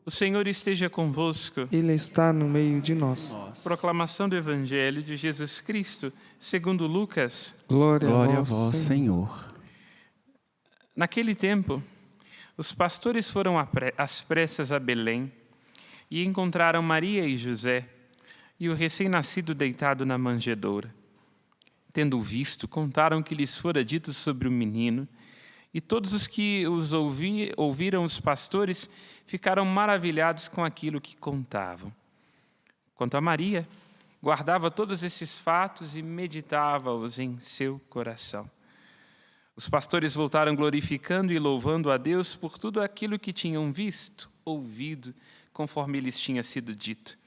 O Senhor esteja convosco. Ele está no meio de nós. Proclamação do Evangelho de Jesus Cristo, segundo Lucas. Glória Glória a vós, Senhor. Naquele tempo, os pastores foram às pressas a Belém e encontraram Maria e José e o recém-nascido deitado na manjedoura. Tendo-o visto, contaram o que lhes fora dito sobre o menino, e todos os que os ouviram os pastores ficaram maravilhados com aquilo que contavam. Quanto a Maria, guardava todos esses fatos e meditava-os em seu coração. Os pastores voltaram glorificando e louvando a Deus por tudo aquilo que tinham visto, ouvido, conforme lhes tinha sido dito.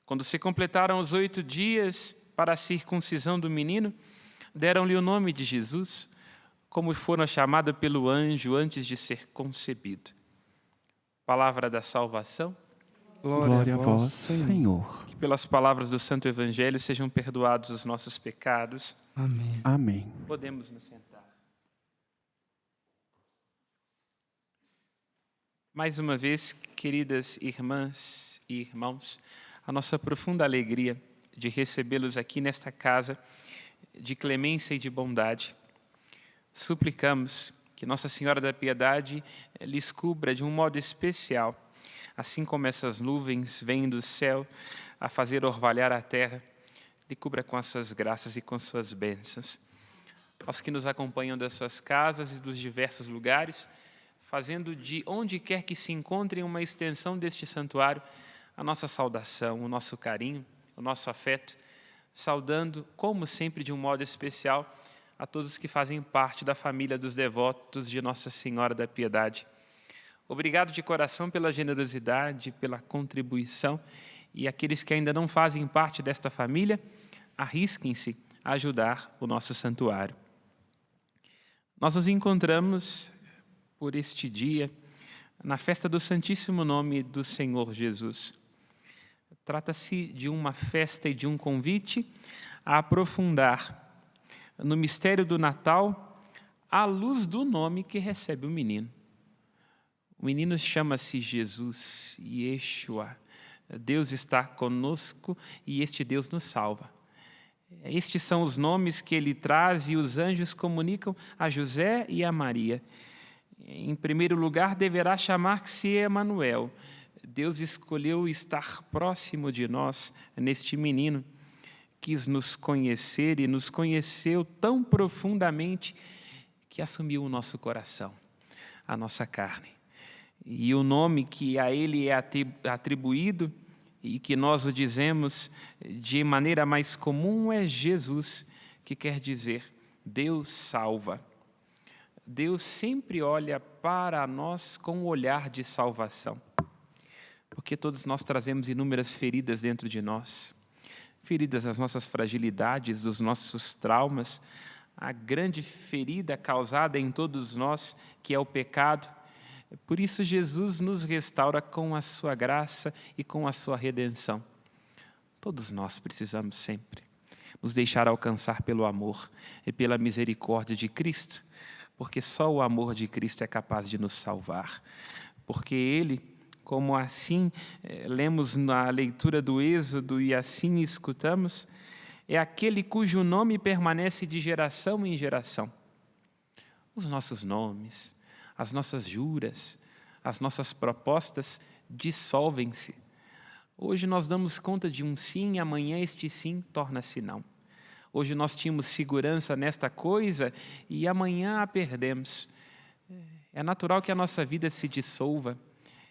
Quando se completaram os 8 dias para a circuncisão do menino, deram-lhe o nome de Jesus, como fora chamado pelo anjo antes de ser concebido. Palavra da salvação. Glória a vós, Senhor. Que pelas palavras do Santo Evangelho sejam perdoados os nossos pecados. Amém. Amém. Podemos nos sentar. Mais uma vez, queridas irmãs e irmãos, a nossa profunda alegria de recebê-los aqui nesta casa de clemência e de bondade. Suplicamos que Nossa Senhora da Piedade lhes cubra de um modo especial, assim como essas nuvens vêm do céu a fazer orvalhar a terra, lhe cubra com as suas graças e com suas bênçãos. Aos que nos acompanham das suas casas e dos diversos lugares, fazendo de onde quer que se encontrem uma extensão deste santuário, a nossa saudação, o nosso carinho, o nosso afeto, saudando, como sempre, de um modo especial, a todos que fazem parte da família dos devotos de Nossa Senhora da Piedade. Obrigado de coração pela generosidade, pela contribuição, e aqueles que ainda não fazem parte desta família, arrisquem-se a ajudar o nosso santuário. Nós nos encontramos por este dia na festa do Santíssimo Nome do Senhor Jesus. Trata-se de uma festa e de um convite a aprofundar no mistério do Natal, à luz do nome que recebe o menino. O menino chama-se Jesus, Yeshua. Deus está conosco e este Deus nos salva. Estes são os nomes que ele traz e os anjos comunicam a José e a Maria. Em primeiro lugar, deverá chamar-se Emanuel. Deus escolheu estar próximo de nós neste menino. Quis nos conhecer e nos conheceu tão profundamente que assumiu o nosso coração, a nossa carne. E o nome que a ele é atribuído e que nós o dizemos de maneira mais comum é Jesus, que quer dizer Deus salva. Deus sempre olha para nós com um olhar de salvação, porque todos nós trazemos inúmeras feridas dentro de nós. Feridas das nossas fragilidades, dos nossos traumas, a grande ferida causada em todos nós, que é o pecado. Por isso, Jesus nos restaura com a sua graça e com a sua redenção. Todos nós precisamos sempre nos deixar alcançar pelo amor e pela misericórdia de Cristo, porque só o amor de Cristo é capaz de nos salvar. Porque Ele, como assim lemos na leitura do Êxodo e assim escutamos, é aquele cujo nome permanece de geração em geração. Os nossos nomes, as nossas juras, as nossas propostas dissolvem-se. Hoje nós damos conta de um sim, amanhã este sim torna-se não. Hoje nós tínhamos segurança nesta coisa e amanhã a perdemos. É natural que a nossa vida se dissolva.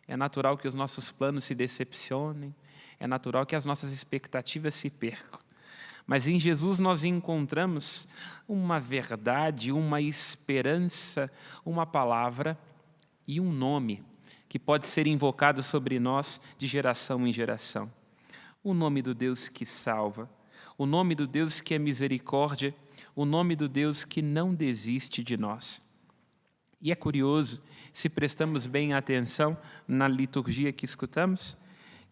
É natural que os nossos planos se decepcionem, é natural que as nossas expectativas se percam. Mas em Jesus nós encontramos uma verdade, uma esperança, uma palavra e um nome que pode ser invocado sobre nós de geração em geração. O nome do Deus que salva, o nome do Deus que é misericórdia, o nome do Deus que não desiste de nós. E é curioso, se prestamos bem atenção na liturgia que escutamos,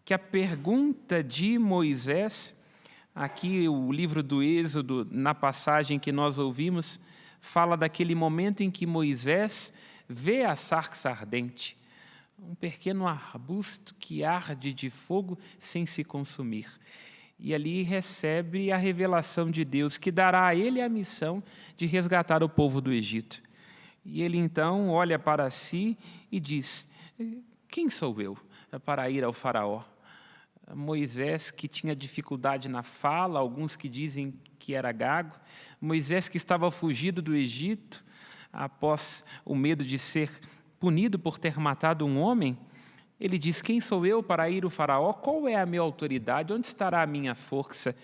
que a pergunta de Moisés, aqui o livro do Êxodo, na passagem que nós ouvimos, fala daquele momento em que Moisés vê a sarça ardente. um pequeno arbusto que arde de fogo sem se consumir. E ali recebe a revelação de Deus, que dará a ele a missão de resgatar o povo do Egito. E ele então olha para si e diz: quem sou eu para ir ao faraó? Moisés, que tinha dificuldade na fala, alguns que dizem que era gago, Moisés que estava fugido do Egito após o medo de ser punido por ter matado um homem, ele diz: quem sou eu para ir ao faraó? Qual é a minha autoridade? Onde estará a minha força?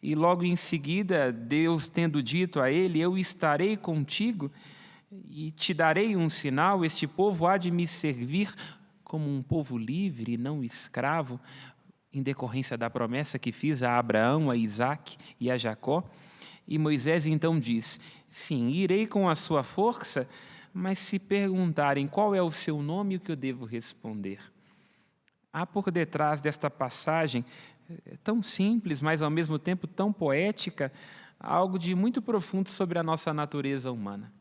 E logo em seguida, Deus tendo dito a ele: eu estarei contigo e te darei um sinal, este povo há de me servir como um povo livre e não escravo, em decorrência da promessa que fiz a Abraão, a Isaque e a Jacó. E Moisés então diz: sim, irei com a sua força, mas se perguntarem qual é o seu nome, o que eu devo responder? Há por detrás desta passagem, tão simples, mas ao mesmo tempo tão poética, algo de muito profundo sobre a nossa natureza humana.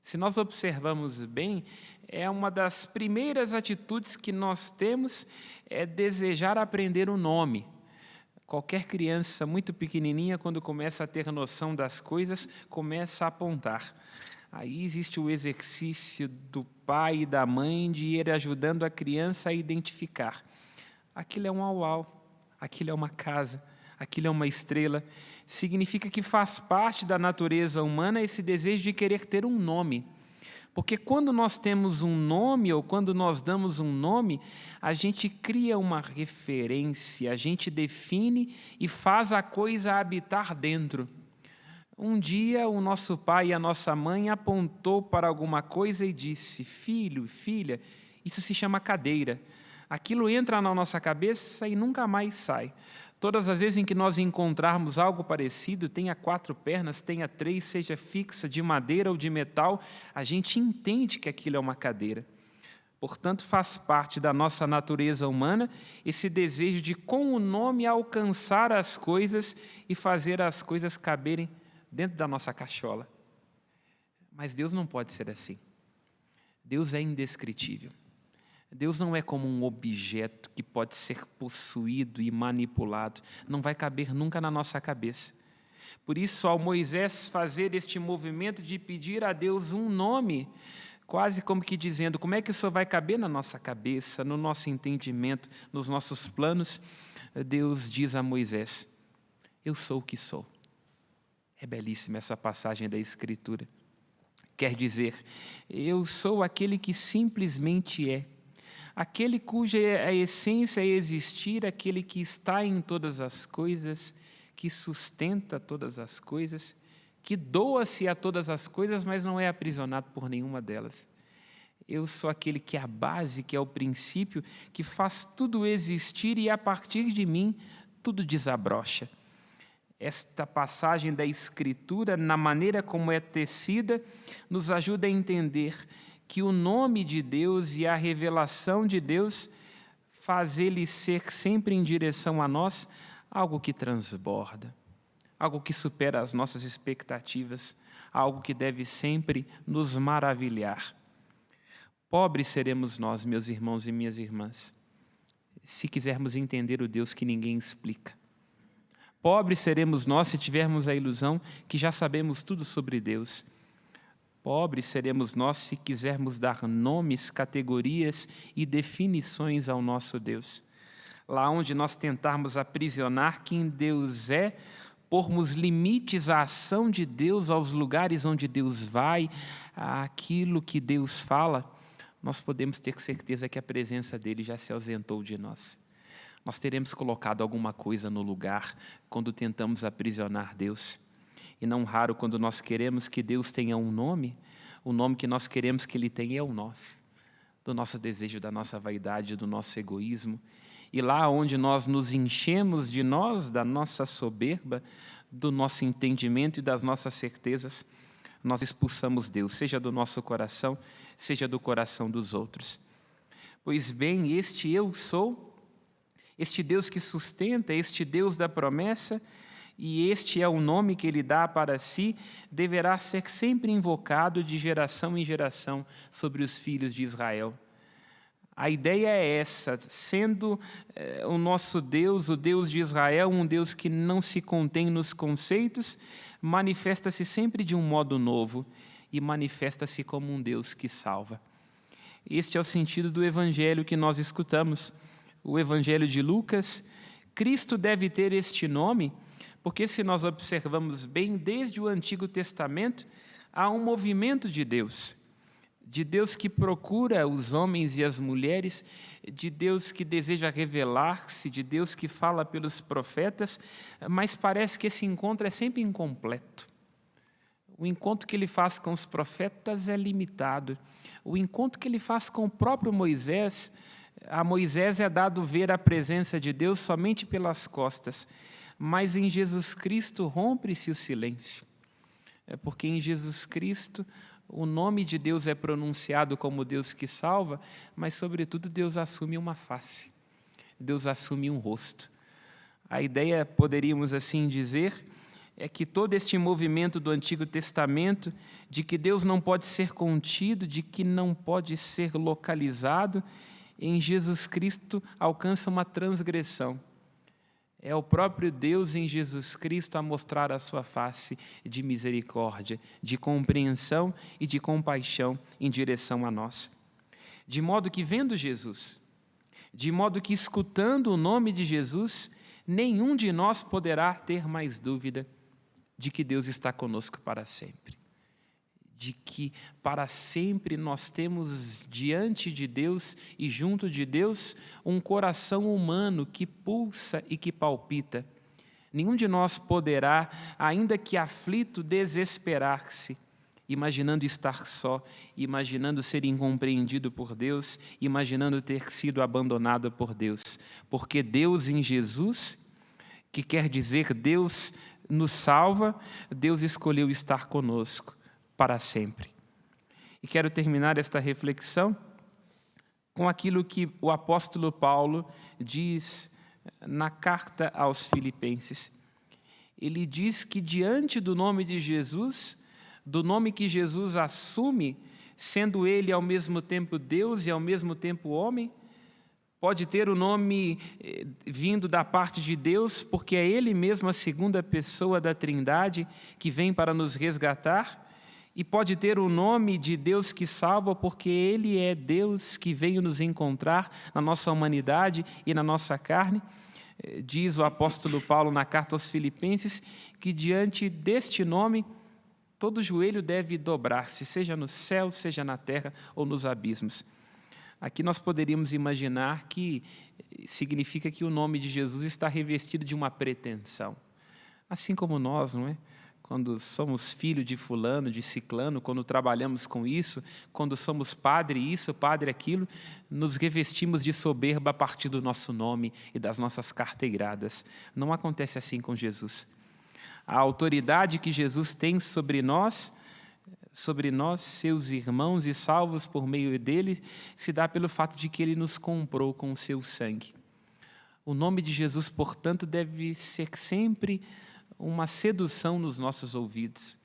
Se nós observamos bem, é uma das primeiras atitudes que nós temos é desejar aprender o nome. Qualquer criança muito pequenininha, quando começa a ter noção das coisas, começa a apontar. Aí existe o exercício do pai e da mãe de ir ajudando a criança a identificar. Aquilo é um au-au, aquilo é uma casa, aquilo é uma estrela. Significa que faz parte da natureza humana esse desejo de querer ter um nome. Porque quando nós temos um nome, ou quando nós damos um nome, a gente cria uma referência, a gente define e faz a coisa habitar dentro. Um dia, o nosso pai e a nossa mãe apontou para alguma coisa e disse: filho, filha, isso se chama cadeira. Aquilo entra na nossa cabeça e nunca mais sai. Todas as vezes em que nós encontrarmos algo parecido, tenha 4 pernas, tenha 3, seja fixa, de madeira ou de metal, a gente entende que aquilo é uma cadeira. Portanto, faz parte da nossa natureza humana esse desejo de, com o nome, alcançar as coisas e fazer as coisas caberem dentro da nossa cachola. Mas Deus não pode ser assim. Deus é indescritível. Deus não é como um objeto que pode ser possuído e manipulado. Não vai caber nunca na nossa cabeça. Por isso, ao Moisés fazer este movimento de pedir a Deus um nome, quase como que dizendo: como é que isso vai caber na nossa cabeça, no nosso entendimento, nos nossos planos? Deus diz a Moisés: eu sou o que sou. É belíssima essa passagem da Escritura. Quer dizer, eu sou aquele que simplesmente é. Aquele cuja a essência é existir, aquele que está em todas as coisas, que sustenta todas as coisas, que doa-se a todas as coisas, mas não é aprisionado por nenhuma delas. Eu sou aquele que é a base, que é o princípio, que faz tudo existir e a partir de mim tudo desabrocha. Esta passagem da Escritura, na maneira como é tecida, nos ajuda a entender que o nome de Deus e a revelação de Deus faz ele ser sempre em direção a nós algo que transborda, algo que supera as nossas expectativas, algo que deve sempre nos maravilhar. Pobres seremos nós, meus irmãos e minhas irmãs, se quisermos entender o Deus que ninguém explica. Pobres seremos nós se tivermos a ilusão que já sabemos tudo sobre Deus. Pobres seremos nós se quisermos dar nomes, categorias e definições ao nosso Deus. Lá onde nós tentarmos aprisionar quem Deus é, pormos limites à ação de Deus, aos lugares onde Deus vai, àquilo que Deus fala, nós podemos ter certeza que a presença dele já se ausentou de nós. Nós teremos colocado alguma coisa no lugar quando tentamos aprisionar Deus. E não raro, quando nós queremos que Deus tenha um nome, o nome que nós queremos que Ele tenha é o nosso, do nosso desejo, da nossa vaidade, do nosso egoísmo. E lá onde nós nos enchemos de nós, da nossa soberba, do nosso entendimento e das nossas certezas, nós expulsamos Deus, seja do nosso coração, seja do coração dos outros. Pois bem, este eu sou, este Deus que sustenta, este Deus da promessa, e este é o nome que Ele dá para si, deverá ser sempre invocado de geração em geração sobre os filhos de Israel. A ideia é essa, sendo o nosso Deus, o Deus de Israel, um Deus que não se contém nos conceitos, manifesta-se sempre de um modo novo e manifesta-se como um Deus que salva. Este é o sentido do evangelho que nós escutamos, o evangelho de Lucas. Cristo deve ter este nome, porque se nós observamos bem, desde o Antigo Testamento, há um movimento de Deus que procura os homens e as mulheres, de Deus que deseja revelar-se, de Deus que fala pelos profetas, mas parece que esse encontro é sempre incompleto. O encontro que ele faz com os profetas é limitado. O encontro que ele faz com o próprio Moisés, a Moisés é dado ver a presença de Deus somente pelas costas, mas em Jesus Cristo rompe-se o silêncio. É porque em Jesus Cristo o nome de Deus é pronunciado como Deus que salva, mas, sobretudo, Deus assume uma face, Deus assume um rosto. A ideia, poderíamos assim dizer, é que todo este movimento do Antigo Testamento, de que Deus não pode ser contido, de que não pode ser localizado, em Jesus Cristo alcança uma transgressão. É o próprio Deus em Jesus Cristo a mostrar a sua face de misericórdia, de compreensão e de compaixão em direção a nós. De modo que, vendo Jesus, de modo que, escutando o nome de Jesus, nenhum de nós poderá ter mais dúvida de que Deus está conosco para sempre. De que para sempre nós temos diante de Deus e junto de Deus um coração humano que pulsa e que palpita. Nenhum de nós poderá, ainda que aflito, desesperar-se, imaginando estar só, imaginando ser incompreendido por Deus, imaginando ter sido abandonado por Deus. Porque Deus em Jesus, que quer dizer Deus nos salva, Deus escolheu estar conosco para sempre. E quero terminar esta reflexão com aquilo que o apóstolo Paulo diz na carta aos Filipenses. Ele diz que diante do nome de Jesus, do nome que Jesus assume, sendo ele ao mesmo tempo Deus e ao mesmo tempo homem, pode ter o nome vindo da parte de Deus, porque é ele mesmo a segunda pessoa da Trindade que vem para nos resgatar, e pode ter o nome de Deus que salva, porque Ele é Deus que veio nos encontrar na nossa humanidade e na nossa carne. Diz o apóstolo Paulo na carta aos Filipenses que diante deste nome todo joelho deve dobrar-se, seja no céu, seja na terra ou nos abismos. Aqui nós poderíamos imaginar que significa que o nome de Jesus está revestido de uma pretensão. Assim como nós, não é? Quando somos filho de fulano, de ciclano, quando trabalhamos com isso, quando somos padre isso, padre aquilo, nos revestimos de soberba a partir do nosso nome e das nossas carteiradas. Não acontece assim com Jesus. A autoridade que Jesus tem sobre nós, seus irmãos e salvos por meio dele, se dá pelo fato de que ele nos comprou com o seu sangue. O nome de Jesus, portanto, deve ser sempre uma sedução nos nossos ouvidos.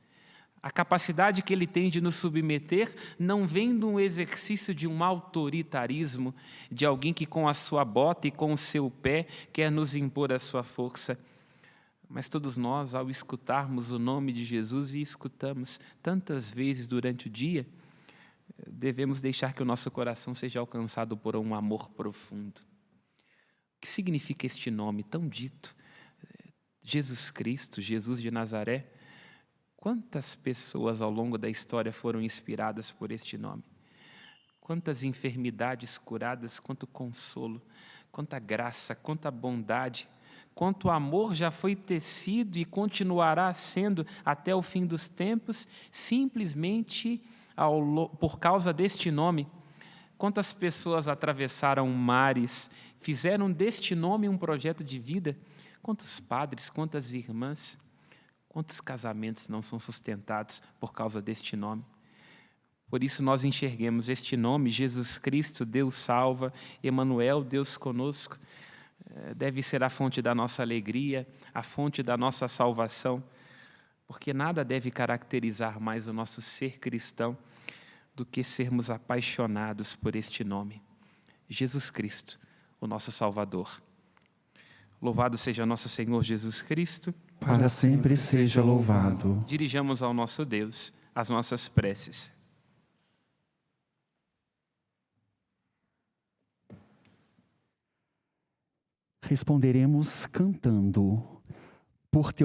A capacidade que ele tem de nos submeter não vem de um exercício de um autoritarismo, de alguém que com a sua bota e com o seu pé quer nos impor a sua força. Mas todos nós, ao escutarmos o nome de Jesus, e escutamos tantas vezes durante o dia, devemos deixar que o nosso coração seja alcançado por um amor profundo. O que significa este nome tão dito? Jesus Cristo, Jesus de Nazaré. Quantas pessoas ao longo da história foram inspiradas por este nome? Quantas enfermidades curadas, quanto consolo, quanta graça, quanta bondade, quanto amor já foi tecido e continuará sendo até o fim dos tempos, simplesmente por causa deste nome. Quantas pessoas atravessaram mares, fizeram deste nome um projeto de vida. Quantos padres, quantas irmãs, quantos casamentos não são sustentados por causa deste nome? Por isso nós enxerguemos este nome, Jesus Cristo, Deus salva, Emanuel, Deus conosco, deve ser a fonte da nossa alegria, a fonte da nossa salvação, porque nada deve caracterizar mais o nosso ser cristão do que sermos apaixonados por este nome. Jesus Cristo, o nosso Salvador. Louvado seja nosso Senhor Jesus Cristo. Para sempre seja louvado. Dirijamos ao nosso Deus as nossas preces. Responderemos cantando: por teu